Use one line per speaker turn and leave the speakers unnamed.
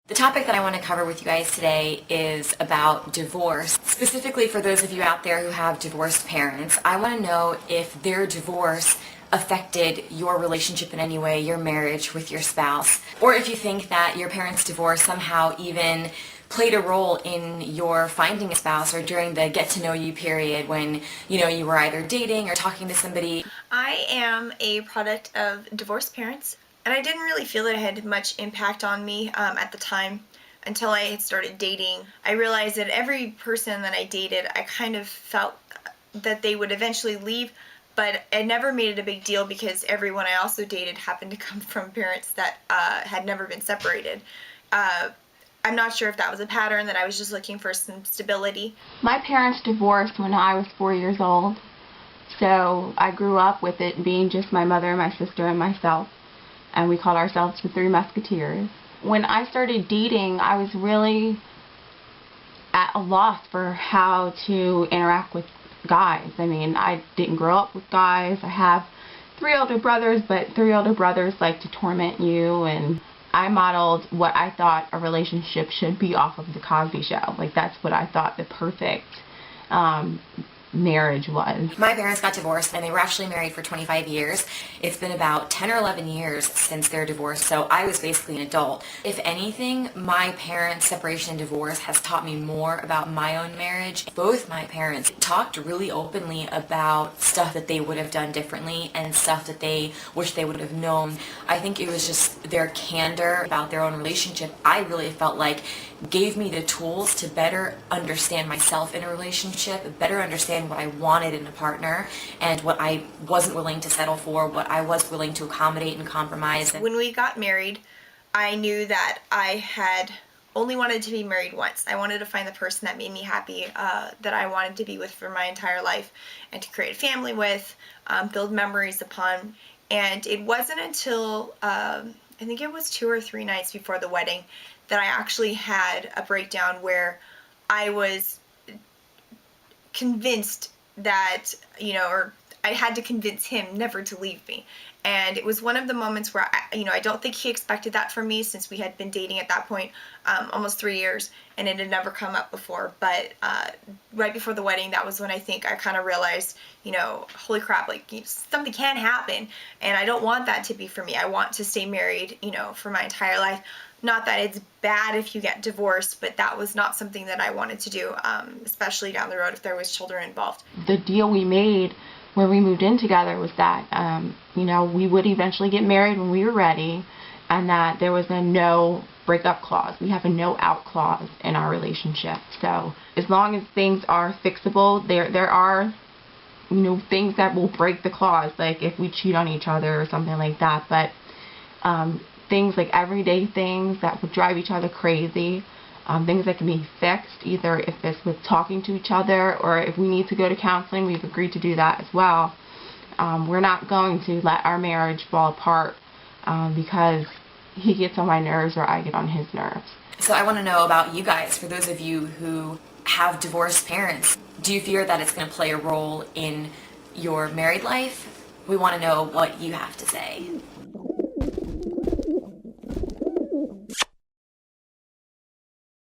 The topic that I want to cover with you guys today is about divorce. Specifically for those of you out there who have divorced parents, I want to know if their divorce affected your relationship in any way, your marriage with your spouse, or if you think that your parents' divorce somehow even played a role in your finding a spouse or during the get to know you period when you were either dating or talking to somebody.
I am a product of divorced parents, and I didn't really feel that it had much impact on me at the time until I had started dating. I realized that every person that I dated, I kind of felt that they would eventually leave, but I never made it a big deal because everyone I also dated happened to come from parents that had never been separated. I'm not sure if that was a pattern, that I was just looking for some stability.
My parents divorced when I was 4 years old, so I grew up with it being just my mother, my sister, and myself, and we called ourselves the Three Musketeers. When I started dating, I was really at a loss for how to interact with guys. I mean, I didn't grow up with guys. I have 3 older brothers, but 3 older brothers like to torment you, and I modeled what I thought a relationship should be off of The Cosby Show. Like, that's what I thought the perfect marriage was.
My parents got divorced and they were actually married for 25 years. It's been about 10 or 11 years since their divorce, so I was basically an adult. If anything, my parents' separation and divorce has taught me more about my own marriage. Both my parents talked really openly about stuff that they would have done differently and stuff that they wish they would have known. I think it was just their candor about their own relationship, I really felt like gave me the tools to better understand myself in a relationship, better understand what I wanted in a partner and what I wasn't willing to settle for, what I was willing to accommodate and compromise.
When we got married, I knew that I had only wanted to be married once. I wanted to find the person that made me happy, that I wanted to be with for my entire life and to create a family with, build memories upon. And it wasn't until I think it was 2 or 3 nights before the wedding that I actually had a breakdown where I was convinced that, or I had to convince him never to leave me. And it was one of the moments where, I don't think he expected that from me, since we had been dating at that point almost 3 years, and it had never come up before. But right before the wedding, that was when I think I kind of realized, holy crap, like, something can happen, and I don't want that to be for me. I want to stay married, for my entire life. Not that it's bad if you get divorced, but that was not something that I wanted to do, especially down the road if there was children involved.
The deal we made when we moved in together was that, we would eventually get married when we were ready, and that there was a no breakup clause. We have a no out clause in our relationship. So as long as things are fixable, there are, things that will break the clause, like if we cheat on each other or something like that. But things like everyday things that would drive each other crazy, things that can be fixed, either if it's with talking to each other or if we need to go to counseling, we've agreed to do that as well. We're not going to let our marriage fall apart because he gets on my nerves or I get on his nerves.
So I want to know about you guys, for those of you who have divorced parents. Do you fear that it's going to play a role in your married life? We want to know what you have to say.